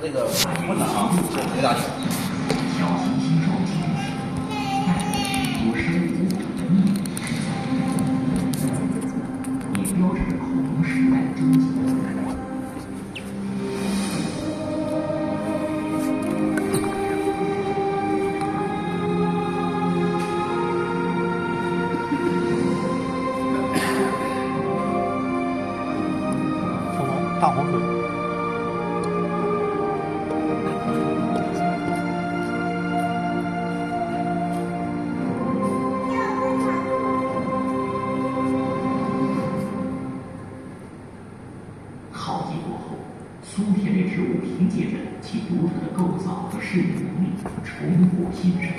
这个问了啊，回答你。小行星受体，带来许多生物物种的秘密也标志着恐龙时代的终结。大黄河。浩劫过后，苏铁类植物凭借着其独特的构造和适应能力，重获新生。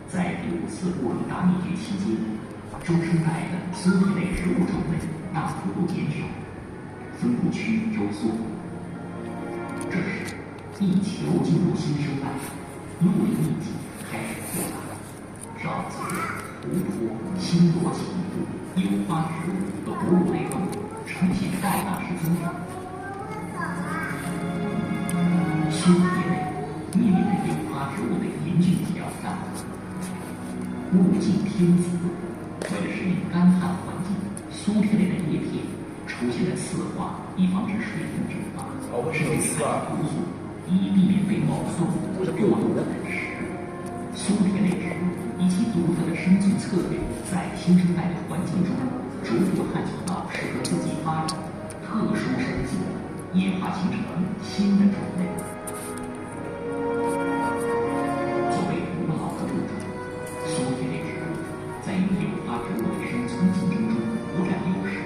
在第5次物种大灭绝期间，中生代的苏铁类植物种类大幅度减少，分布区域收缩。这时，地球进入新生代，陆地面积开始扩大，沼泽、湖泊、星罗棋布、有花植物和哺乳类动物呈现爆炸式增长。苏铁类面临着有花植物的严峻挑战。物竞天择，为了适应干旱环境，苏铁类的叶片出现了刺化，以防止水分蒸发，甚至采用毒素，以避免被某动物过度的啃食。苏铁类植物以其独特的生存策略，在新生代的环境中逐步探索到适合自己发展特殊生境，演化形成新的种类。作为古老的物种，苏铁类植物在与有花植物的生存竞争中不占优势，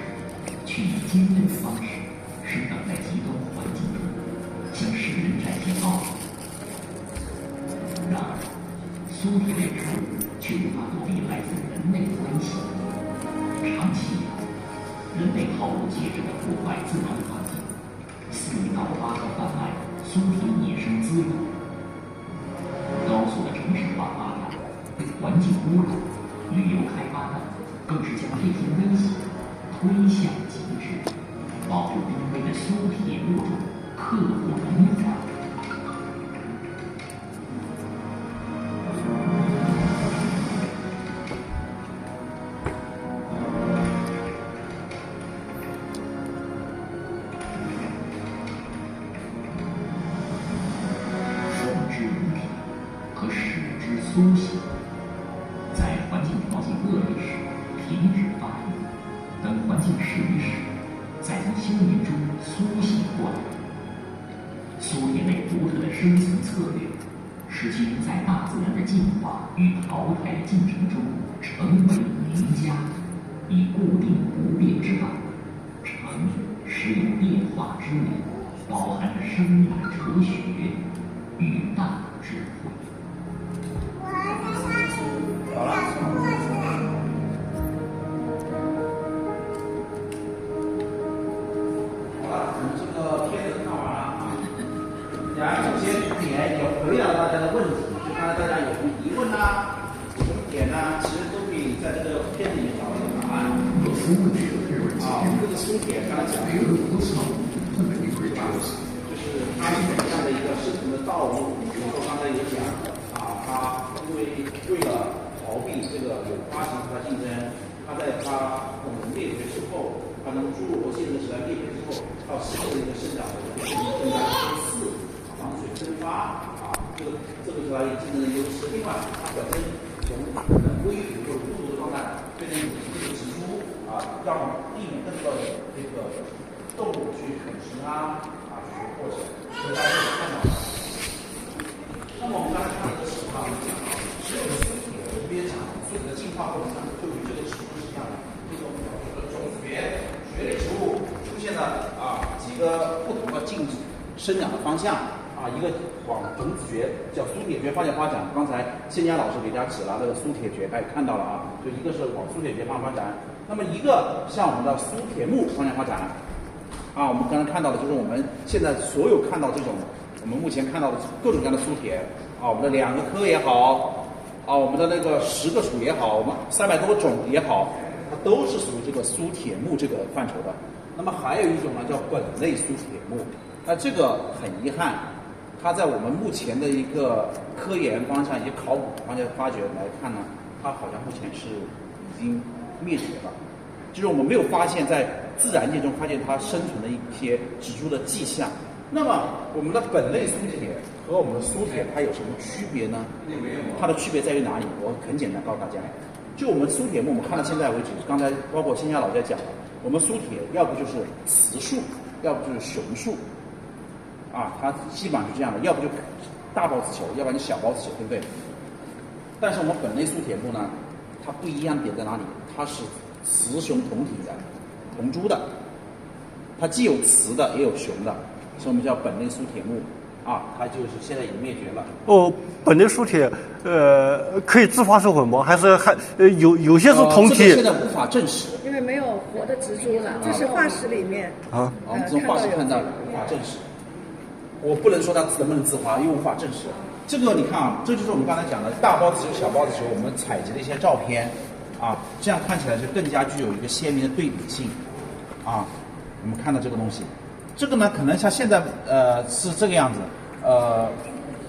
却以坚韧的方式生长在极端环境中，向世人展现傲骨。然而，苏铁类植物却无法躲避来自人类的威胁。长期以来，人类毫无节制地破坏自然环境，肆意盗挖和贩卖苏铁野生资源。高速的城市化发展、环境污染、旅游开发等，更是将这些威胁推向极致，保护濒危的苏铁物种刻不容缓。和使之苏醒，在环境条件恶劣时停止发育，等环境适宜时，再从休眠中苏醒过来。苏铁类独特的生存策略，使其在大自然的进化与淘汰的进程中成为名家，以固定不变之道，成实有变化之美，包含着生命的哲学与大智慧。好了。好了，我们这个片子看完了啊。然后首先也回答大家的问题，就看看大家有什么疑问呐、有什么点呐、其实都可以在这个片子里找到答案。啊，这个苏铁刚才讲的，就是它是怎么样的一个生存的道路？比如说刚才也讲啊，它为了逃避这个有花型和它竞争，它在它灭绝之后，它能注入现实时代灭绝之后，到新的一个生长的一个更加相似，防水蒸发啊，这个是它竞争的优势。另外，它本身从微腐或者孤独的状态变成这个植株啊，让避免更多的这个动物去啃食它啊这个过程，所以大家可以看到。那么我们刚才看这个史话，我们讲到，只有苏铁的鳖长，苏铁的进化过程当中，就与这个植物是一样的。这种种子蕨类植物出现了几个不同的生长的方向啊，一个往种子蕨叫苏铁蕨方向发展。刚才谢佳老师给大家指了那个苏铁蕨，大家看到了啊，就一个是往苏铁蕨方向发展，那么一个向我们的苏铁木方向发展。啊，我们刚才看到的就是我们现在所有看到这种。我们目前看到的各种各样的苏铁啊，我们的2个科也好啊，我们的那个10个属也好，我们300多个种也好，它都是属于这个苏铁木这个范畴的。那么还有一种呢，叫本类苏铁木。那这个很遗憾，它在我们目前的一个科研方向以及考古方向发掘来看呢，它好像目前是已经灭绝了，就是我们没有发现在自然界中发现它生存的一些指出的迹象。那么我们的本类苏铁和我们的苏铁它有什么区别呢？它的区别在于哪里？我很简单告诉大家，就我们苏铁木，我们看到现在为止，刚才包括仙家老在讲，我们苏铁要不就是雌树，要不就是雄树，啊，它基本上是这样的，要不就大孢子球，要不然就小孢子球，对不对？但是我们本类苏铁木呢，它不一样点在哪里？它是雌雄同体的，同株的，它既有雌的也有雄的，所以我们叫本类苏铁木啊，它就是现在已经灭绝了。哦，本类苏铁可以自发授粉吗？还是有些是同体？这个现在无法证实，因为没有活的植株了，这是化石里面啊，我们从化石看到无法证实。我不能说它能不能自发，因为无法证实。这个你看啊，这就是我们刚才讲的大孢子球、小孢子球，我们采集的一些照片啊，这样看起来就更加具有一个鲜明的对比性啊。我们看到这个东西，这个呢可能像现在是这个样子，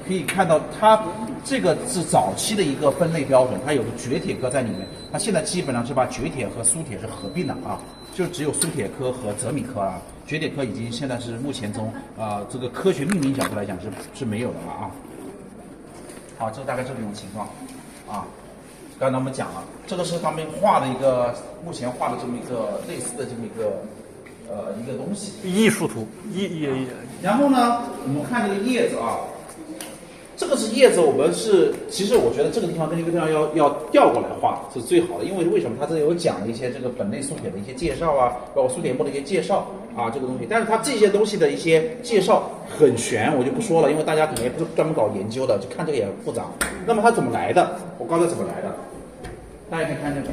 可以看到它这个是早期的一个分类标准，它有个绝铁科在里面，它现在基本上是把绝铁和苏铁是合并了啊，就只有苏铁科和泽米科了，绝铁科已经现在是目前从这个科学命名角度来讲是没有的了啊。好，这大概这么一种情况啊。刚才我们讲了，这个是他们画的一个目前画的这么一个类似的这么一个东西。艺术图，然后呢，我们看这个叶子啊，这个是叶子，我们是其实我觉得这个地方跟这个地方要调过来画是最好的，因为什么？它这里有讲了一些这个本类苏铁的一些介绍啊，包括苏铁木的一些介绍啊，这个东西。但是它这些东西的一些介绍很玄，我就不说了，因为大家可能也不是专门搞研究的，就看这个也很复杂。那么它怎么来的？我告诉它怎么来的，大家可以看这个，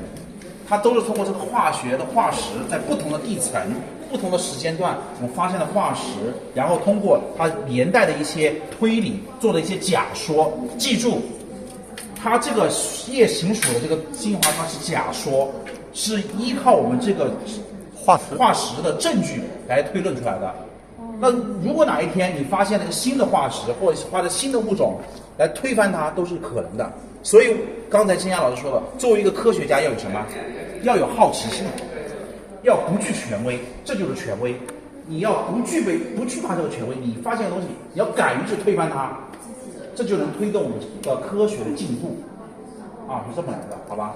它都是通过这个化学的化石，在不同的地层、不同的时间段，我们发现了化石，然后通过它年代的一些推理，做的一些假说。记住，它这个叶形属的这个金华，它是假说，是依靠我们这个化石的证据来推论出来的。那如果哪一天你发现了一个新的化石，或者发现新的物种来推翻它，都是可能的。所以刚才金霞老师说了，作为一个科学家要有什么？要有好奇心，要不惧权威，这就是权威。你要不惧怕这个权威，你发现的东西，你要敢于去推翻它，这就能推动我们的科学的进步啊，是这么来的，好吧？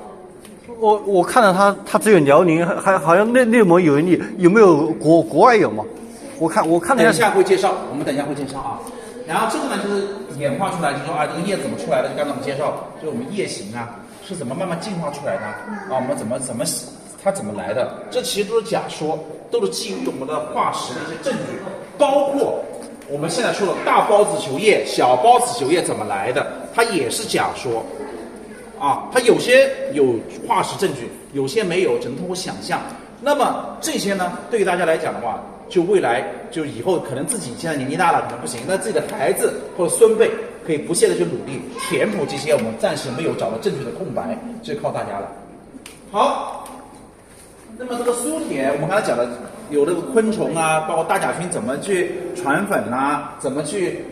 我看到它只有辽宁，还好像内蒙有一例，有没有国外有吗？我看等一下会介绍，我们等一下会介绍啊。然后这个呢，就是演化出来，就是说啊，这个叶子怎么出来的？就刚才我们介绍，就是我们叶形啊是怎么慢慢进化出来的啊？我们它怎么来的？这其实都是假说，都是基于我们的化石的一些证据，包括我们现在说的大孢子球叶、小孢子球叶怎么来的，它也是假说啊。它有些有化石证据，有些没有，只能通过想象。那么这些呢，对于大家来讲的话，就未来就以后可能自己现在年纪大了可能不行，那自己的孩子或者孙辈可以不懈的去努力填补这些我们暂时没有找到证据的空白，就靠大家了。好，那么这个苏铁，我们刚才讲的有这个昆虫啊，包括大甲菌怎么去传粉啊，怎么去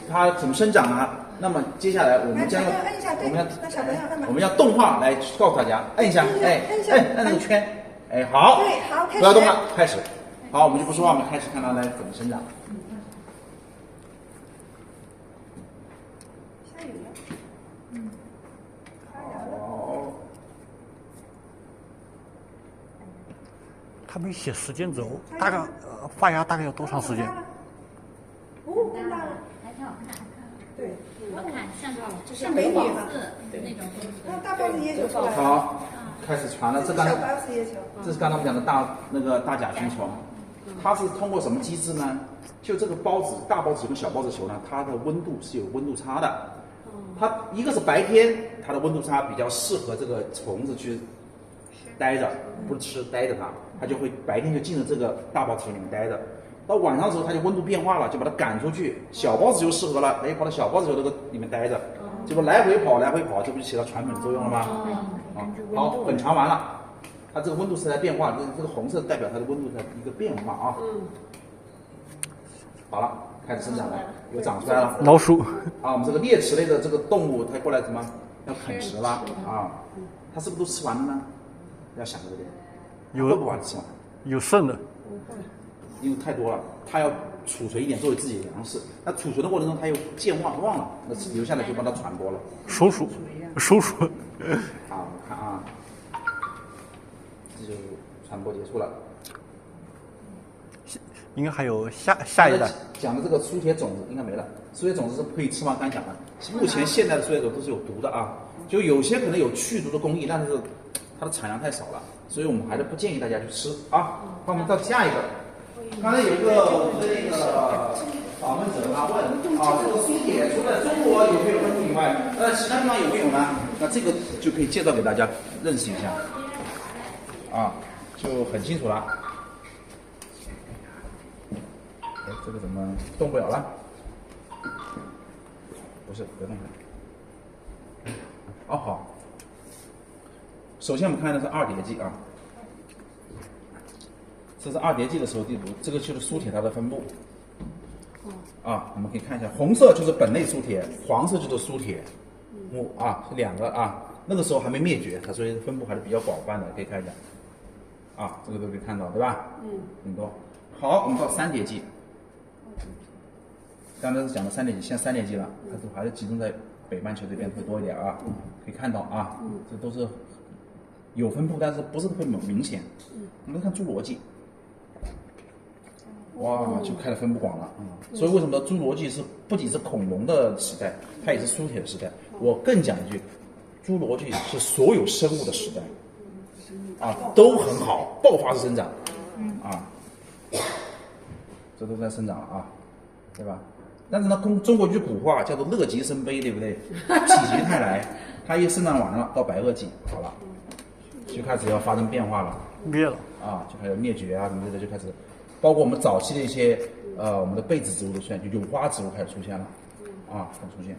它怎么生长啊。那么接下来我们将我们要动画来告诉大家，摁一下，摁那个圈，好，对，好，开始，不要动了，开始。好，我们就不说话，我们开始看它来怎么生长。下雨了。好。他没写时间轴，大概发芽大概要多长时间？哦，更大了，还挺好看。对，我看像美女嘛，那种。那大包子椰球出来了。好，开始传了。这刚才小包子椰球。这是刚才我们讲的大甲菌虫，它是通过什么机制呢？就这个孢子，大孢子球跟小孢子球呢，它的温度是有温度差的。它一个是白天，它的温度差比较适合这个虫子去待着，不是吃，待着它就会白天就进入这个大孢子球里面待着。到晚上的时候，它就温度变化了，就把它赶出去。小孢子球适合了，跑到小孢子球这个里面待着，结果来回跑，这不就起到传粉作用了吗？好，粉传完了。它这个温度是在变化，这个红色代表它的温度的一个变化啊。好了。开始生长了，又长出来了。老鼠，啊，我们这个啮齿类的这个动物，它过来什么要啃食了啊？它是不是都吃完了呢？要想这个点，会不会把它吃完？有剩的，因为太多了，它要储存一点作为自己的粮食。那储存的过程中，它又健忘忘了，那留下来就帮它传播了。鼠，好，我们看啊，这就传播结束了。应该还有下一代。讲的这个苏铁种子应该没了，苏铁种子是可以吃吗？刚讲的，目前现在的苏铁种子都是有毒的啊，就有些可能有去毒的工艺，但是它的产量太少了，所以我们还是不建议大家去吃啊。那我们到下一个，刚才有一个我们的那个访问者他问啊，这个苏铁除了中国有没有分布以外，那其他地方有没有呢？那这个就可以介绍给大家认识一下啊，就很清楚了。哎，这个怎么动不了了？不是，别动它。哦，好。首先我们看的是二叠纪啊，这是二叠纪的时候地图，这个就是苏铁它的分布。啊，我们可以看一下，红色就是本类苏铁，黄色就是苏铁木啊，是两个啊。那个时候还没灭绝，它所以分布还是比较广泛的，可以看一下。啊，这个都可以看到，对吧？很多。好，我们到三叠纪。刚才是讲的三叠纪，现在三叠纪了，它都还是集中在北半球这边会多一点啊。可以看到啊，这都是有分布，但是不是特别明显。我们看侏罗纪，哇，就开始分布广了啊。所以为什么侏罗纪是不仅是恐龙的时代，它也是苏铁的时代？我更讲一句，侏罗纪是所有生物的时代啊，都很好，爆发式生长啊，这都在生长了啊，对吧？但是呢，中国有句古话叫做乐极生悲，对不对？否极泰来，它一生长完了，到白垩纪好了，就开始要发生变化了，灭了啊，就开始灭绝啊什么之类的，就开始，包括我们早期的一些我们的被子植物的出现，就有花植物开始出现了，啊，开始出现，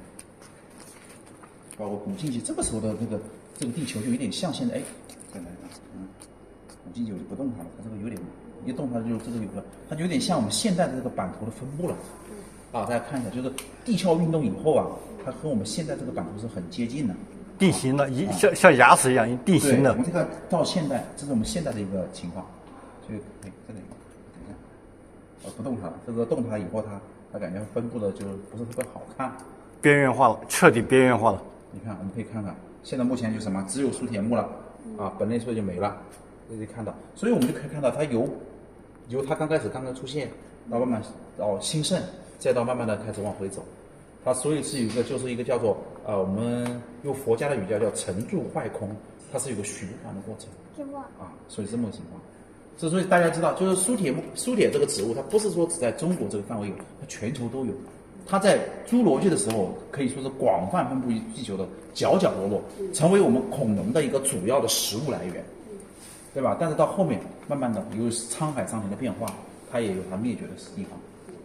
包括古近纪这个时候的这个地球就有点像现在，哎，再来一个，古近纪我就不动它了，它这个有点一动它就这个有了，它就有点像我们现在的这个版图的分布了。啊，大家看一下，就是地壳运动以后啊，它和我们现在这个版图是很接近的，定型的，像牙齿一样定型的。我们这个到现在，这是我们现在的一个情况。所以，哎，这里，等一下，不动它了，这个动它以后，它感觉分布的就不是特别好看，边缘化了，彻底边缘化了。你看，我们可以看看，现在目前就什么，只有苏铁木了，啊，本类苏就没了，可以看到，所以我们就可以看到它由它刚刚出现，到慢慢到兴盛。再到慢慢的开始往回走，它所以是有一个叫做我们用佛家的语叫成住坏空，它是有个循环的过程啊，所以这么个情况。所以大家知道，就是苏铁这个植物，它不是说只在中国这个范围有，它全球都有。它在侏罗纪的时候可以说是广泛分布于地球的角角落落，成为我们恐龙的一个主要的食物来源，对吧？但是到后面慢慢的由于沧海桑田的变化，它也有它灭绝的地方。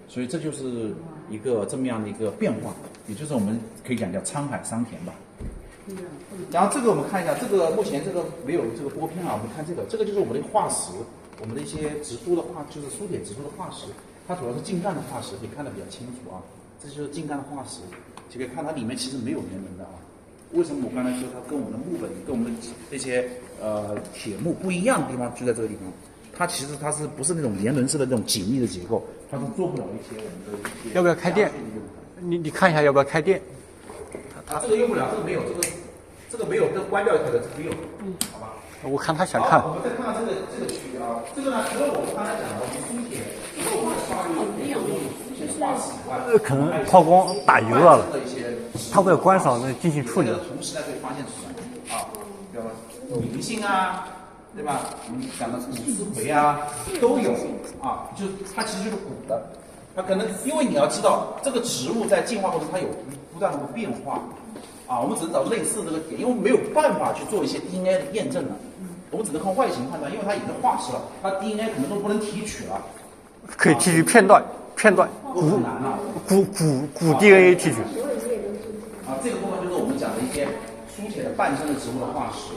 所以这就是一个这么样的一个变化，也就是我们可以讲叫沧海桑田吧。然后这个我们看一下，这个目前这个没有这个播片啊，我们看这个就是我们的化石，我们的一些植株的化，就是苏铁植株的化石，它主要是茎干的化石，可以看得比较清楚啊。这就是茎干的化石，就可以看它里面其实没有年轮的啊。为什么我刚才说它跟我们的木本、跟我们的这些铁木不一样的地方就在这个地方？它其实它是不是那种年轮式的那种紧密的结构，它是做不了一些我们的一些。要不要开店？你看一下要不要开店？它这个用不了，这个没有，这个没有，这个关掉它的这个用，好吧？我看他想看。我们再看看这个区域啊，这个呢，除了我们刚才讲的我们苏铁，除了我们发育没有苏铁化石以外，可能抛光打油了，它为了观赏进行处理。同时呢，可以发现什么啊？叫银杏啊。对吧？我们讲的古丝葵啊，都有啊，就它其实就是古的，它可能因为你要知道，这个植物在进化过程它有不断的变化啊，我们只能找类似这个点，因为没有办法去做一些 DNA 的验证了，我们只能靠外形判断，因为它已经化石了，它 DNA 可能都不能提取了，可以提取片段，很难了，古 DNA 提取。啊，这个部分就是我们讲的一些苏铁的半生的植物的化石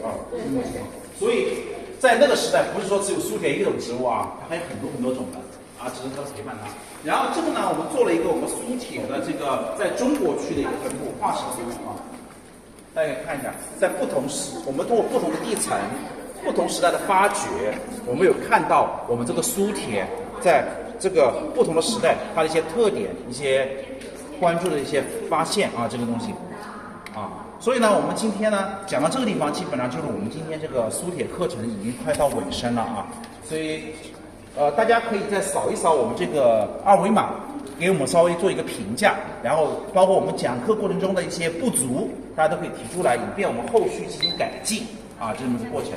啊，这么情况。所以在那个时代，不是说只有苏铁一种植物啊，它还有很多很多种的，只能陪伴他。然后这个呢，我们做了一个我们苏铁的这个在中国区的一个分布，化石分布啊。大家看一下，在我们通过不同的地层、不同时代的发掘，我们有看到我们这个苏铁在这个不同的时代它的一些特点、一些关注的一些发现啊，这个东西啊。所以呢，我们今天呢讲到这个地方，基本上就是我们今天这个苏铁课程已经快到尾声了啊。所以大家可以再扫一扫我们这个二维码，给我们稍微做一个评价，然后包括我们讲课过程中的一些不足，大家都可以提出来，以便我们后续进行改进啊，这么个过程。